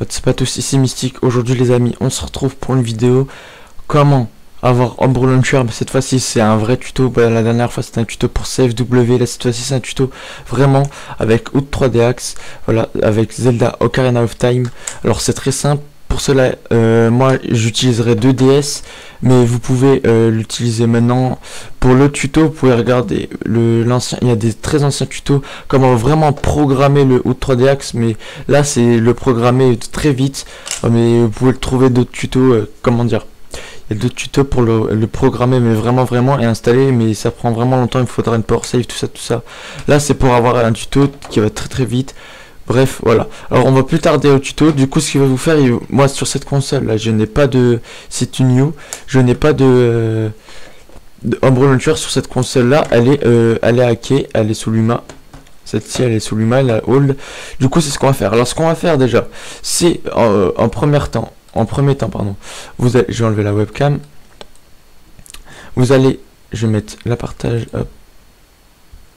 C'est pas tous ici Mystique. Aujourd'hui les amis, on se retrouve pour une vidéo comment avoir Homebrew Launcher, mais cette fois-ci c'est un vrai tuto. La dernière fois c'était un tuto pour CFW, là cette fois-ci c'est un tuto vraiment avec Out 3D Axe, voilà, avec Zelda Ocarina of Time. Alors c'est très simple. Pour cela, moi j'utiliserai 2DS, mais vous pouvez l'utiliser maintenant. Pour le tuto, vous pouvez regarder l'ancien. Il y a des très anciens tutos, comment vraiment programmer le Out 3D Axe, mais là c'est le programmer très vite. Mais vous pouvez le trouver d'autres tutos, comment dire. Il y a d'autres tutos pour le programmer, mais vraiment et installer, mais ça prend vraiment longtemps. Il faudra une power save, tout ça. Là c'est pour avoir un tuto qui va très vite. Bref, voilà. Alors on va plus tarder au tuto. Du coup, ce qu'il va vous faire, moi sur cette console là, je n'ai pas de, c'est une new, je n'ai pas de Homebrew Launcher sur cette console là. Elle est hackée, elle est sous Luma. Cette-ci, elle est sous Luma, elle a hold. Du coup, c'est ce qu'on va faire. Alors, ce qu'on va faire déjà, c'est en premier temps, pardon. Vous allez, je vais enlever la webcam. Vous allez, je vais mettre la partage. Hop.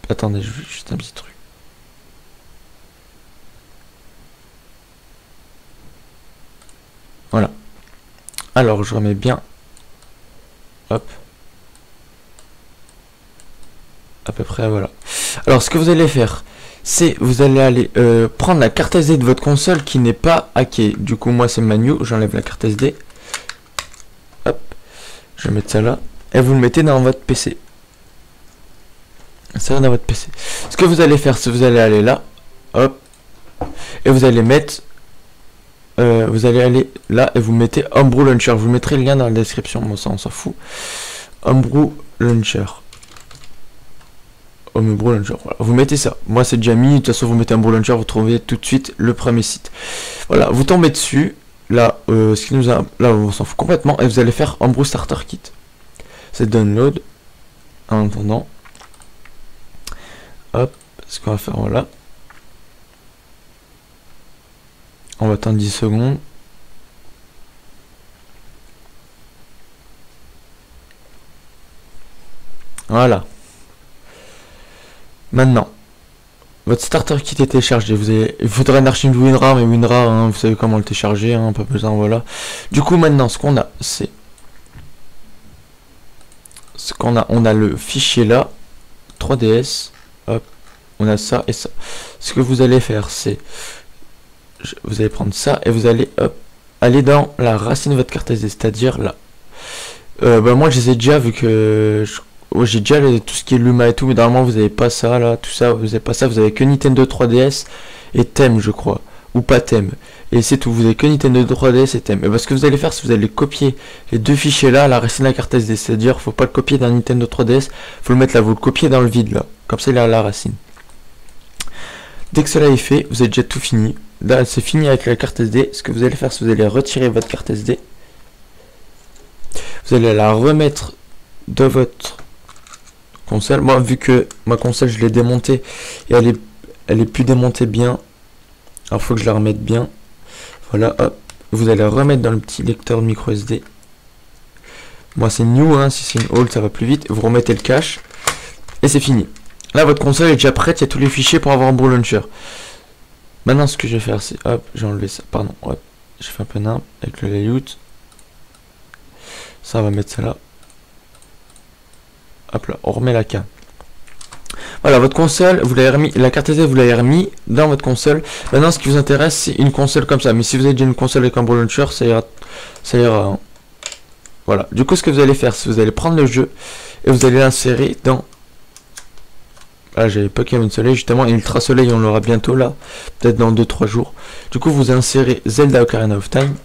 Attendez, je vais juste un petit truc. Voilà. Alors, je remets bien. Hop. À peu près, voilà. Alors, ce que vous allez faire, c'est vous allez aller prendre la carte SD de votre console qui n'est pas hackée. Du coup, moi, c'est Manu. J'enlève la carte SD. Hop. Je vais mettre ça là. Et vous le mettez dans votre PC. Ça va dans votre PC. Ce que vous allez faire, c'est vous allez aller là. Hop. Et vous allez mettre... vous allez aller là et vous mettez Homebrew Launcher. Je vous mettrai le lien dans la description. Bon, ça on s'en fout. Homebrew Launcher. Homebrew Launcher. Voilà. Vous mettez ça. Moi c'est déjà mis. De toute façon vous mettez Homebrew Launcher, vous trouvez tout de suite le premier site. Voilà. Vous tombez dessus. Là, ce qui nous a, là on s'en fout complètement et vous allez faire Homebrew Starter Kit. C'est download. En attendant. Hop. Ce qu'on va faire, voilà. On va attendre 10 secondes. Voilà. Maintenant, votre starter kit est téléchargé. Il faudra une archive WinRAR, mais WinRAR, hein, vous savez comment le télécharger, hein, pas besoin, voilà. Du coup, maintenant, ce qu'on a, c'est... on a le fichier là, 3DS, hop, on a ça et ça. Ce que vous allez faire, c'est... vous allez prendre ça et vous allez hop, aller dans la racine de votre carte SD, c'est-à-dire là. Moi je les ai déjà, vu que j'ai déjà tout ce qui est Luma et tout, mais normalement vous avez pas ça là, tout ça, vous avez pas ça, vous avez que Nintendo 3DS et thème je crois, ou pas thème, et c'est tout, vous avez que Nintendo 3DS et thème. Et ce que vous allez faire, c'est vous allez copier les deux fichiers là à la racine de la carte SD, c'est-à-dire faut pas le copier dans Nintendo 3DS, faut le mettre là, vous le copiez dans le vide là, comme ça il est à la racine. Dès que cela est fait, vous avez déjà tout fini. Là, c'est fini avec la carte SD. Ce que vous allez faire, c'est vous allez retirer votre carte SD. Vous allez la remettre dans votre console. Moi, vu que ma console, je l'ai démontée et elle est plus démontée bien. Alors, il faut que je la remette bien. Voilà, hop. Vous allez remettre dans le petit lecteur de micro SD. Moi, c'est new, hein. Si c'est une old, ça va plus vite. Vous remettez le cache. Et c'est fini. Là, votre console est déjà prête. Il y a tous les fichiers pour avoir un Homebrew Launcher. Maintenant, ce que je vais faire, c'est... hop, j'ai enlevé ça. Pardon, hop. J'ai fait un peu nimble avec le layout. Ça, on va mettre ça là. Hop là, on remet la cam. Voilà, votre console, vous l'avez remis... la carte SD, vous l'avez remis dans votre console. Maintenant, ce qui vous intéresse, c'est une console comme ça. Mais si vous avez déjà une console avec un Homebrew Launcher, ça ira... ça ira, hein. Voilà. Du coup, ce que vous allez faire, c'est vous allez prendre le jeu et vous allez l'insérer dans... ah, j'avais Pokémon Soleil justement, et Ultra Soleil on l'aura bientôt là, peut-être dans 2-3 jours. Du coup vous insérez Zelda Ocarina of Time.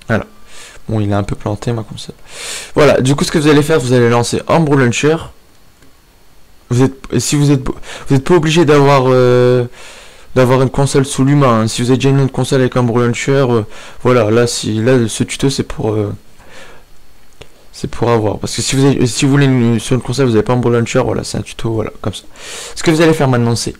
Voilà. Bon, il est un peu planté ma console. Voilà, du coup ce que vous allez faire, vous allez lancer Homebrew Launcher. Si vous êtes pas obligé d'avoir une console sous Luma, hein. Si vous avez déjà une autre console avec Homebrew Launcher, voilà, là ce tuto c'est pour avoir, parce que si vous voulez sur une console vous n'avez pas un Homebrew Launcher, voilà, c'est un tuto, voilà, comme ça. Ce que vous allez faire maintenant, c'est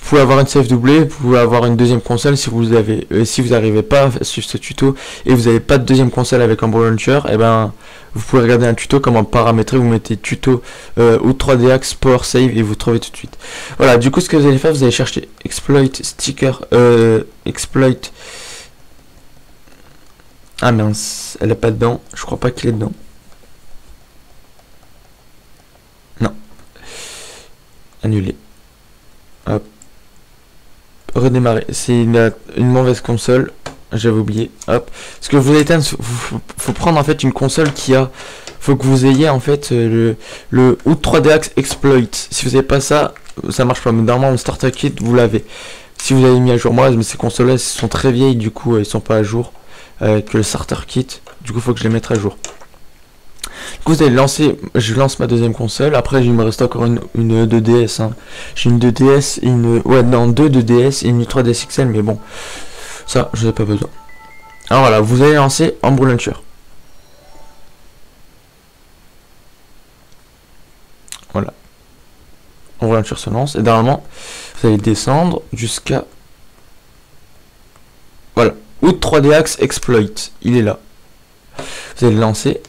pouvez avoir une save doublée, vous pouvez avoir une deuxième console si vous avez, si vous n'arrivez pas à suivre ce tuto et vous n'avez pas de deuxième console avec Homebrew Launcher, et ben vous pouvez regarder un tuto comment paramétrer, vous mettez tuto ou 3D Axe Power Save et vous trouvez tout de suite. Voilà, du coup ce que vous allez faire, vous allez chercher exploit sticker, exploit. Ah mince, elle est pas dedans, je crois pas qu'il est dedans. Non. Annuler. Hop. Redémarrer. C'est une mauvaise console. J'avais oublié. Hop. Parce que vous allez éteindre. Faut prendre en fait une console qui a. Faut que vous ayez en fait le ou 3D Axe Exploit. Si vous n'avez pas ça, ça marche pas. Mais normalement, le starter kit, vous l'avez. Si vous avez mis à jour, moi, mais ces consoles-là sont très vieilles, du coup, ils sont pas à jour avec le starter kit. Du coup, faut que je les mette à jour. Du coup, vous allez lancer, je lance ma deuxième console. Après, il me reste encore une 2DS. Hein. J'ai une 2DS, deux 2DS et une 3DS XL, mais bon, ça, je n'ai pas besoin. Alors voilà, vous allez lancer Homebrew Launcher. Voilà. Homebrew Launcher se lance et normalement, vous allez descendre jusqu'à voilà. Ou 3D Axe Exploit, il est là. Vous allez le lancer.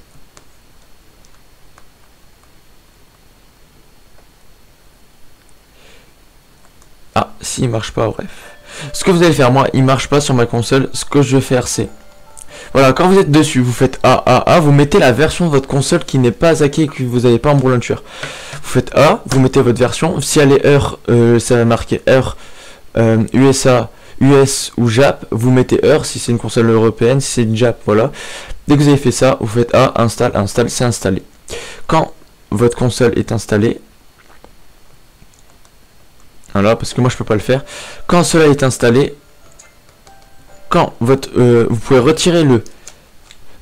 Ah, si il marche pas, bref. Ce que vous allez faire, moi, il marche pas sur ma console. Ce que je vais faire, c'est... Voilà, quand vous êtes dessus, vous faites A, vous mettez la version de votre console qui n'est pas hackée et que vous n'avez pas Homebrew Launcher. Vous faites A, vous mettez votre version. Si elle est heure, ça va marquer heure USA, US ou JAP. Vous mettez heure si c'est une console européenne, si c'est une JAP, voilà. Dès que vous avez fait ça, vous faites A, installe, c'est installé. Quand votre console est installée, voilà, parce que moi je peux pas le faire. Quand cela est installé, quand votre vous pouvez retirer le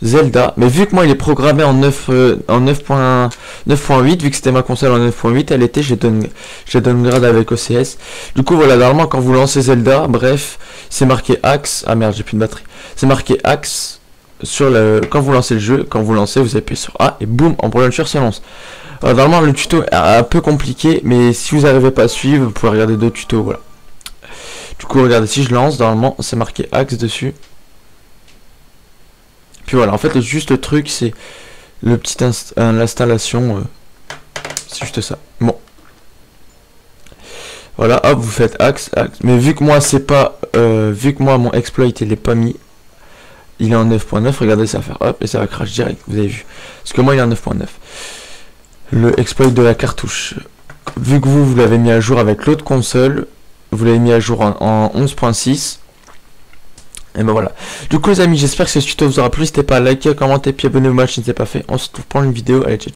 Zelda, mais vu que moi il est programmé en 9.8, vu que c'était ma console en 9.8, elle était, j'ai downgrade avec OCS. Du coup voilà, normalement quand vous lancez Zelda, bref, c'est marqué Axe. Ah merde, j'ai plus de batterie. C'est marqué Axe sur le quand vous lancez le jeu, quand vous lancez, vous appuyez sur A et boum, Homebrew Launcher se lance. Alors, normalement le tuto est un peu compliqué, mais si vous n'arrivez pas à suivre, vous pouvez regarder d'autres tutos, voilà. Du coup regardez, si je lance, normalement c'est marqué Axe dessus. Puis voilà, en fait juste le truc c'est le petit l'installation, c'est juste ça. Bon. Voilà, hop, vous faites Axe, mais vu que moi c'est pas, vu que moi mon exploit il est pas mis, il est en 9.9, regardez ça va faire hop et ça va crash direct, vous avez vu. Parce que moi il est en 9.9. Le exploit de la cartouche, vu que vous l'avez mis à jour avec l'autre console, vous l'avez mis à jour en 11.6. Et ben voilà. Du coup les amis, j'espère que ce tuto vous aura plu. N'hésitez pas à liker, commenter, puis abonnez-vous si ce n'est pas fait. On se retrouve pour une vidéo. Allez, ciao.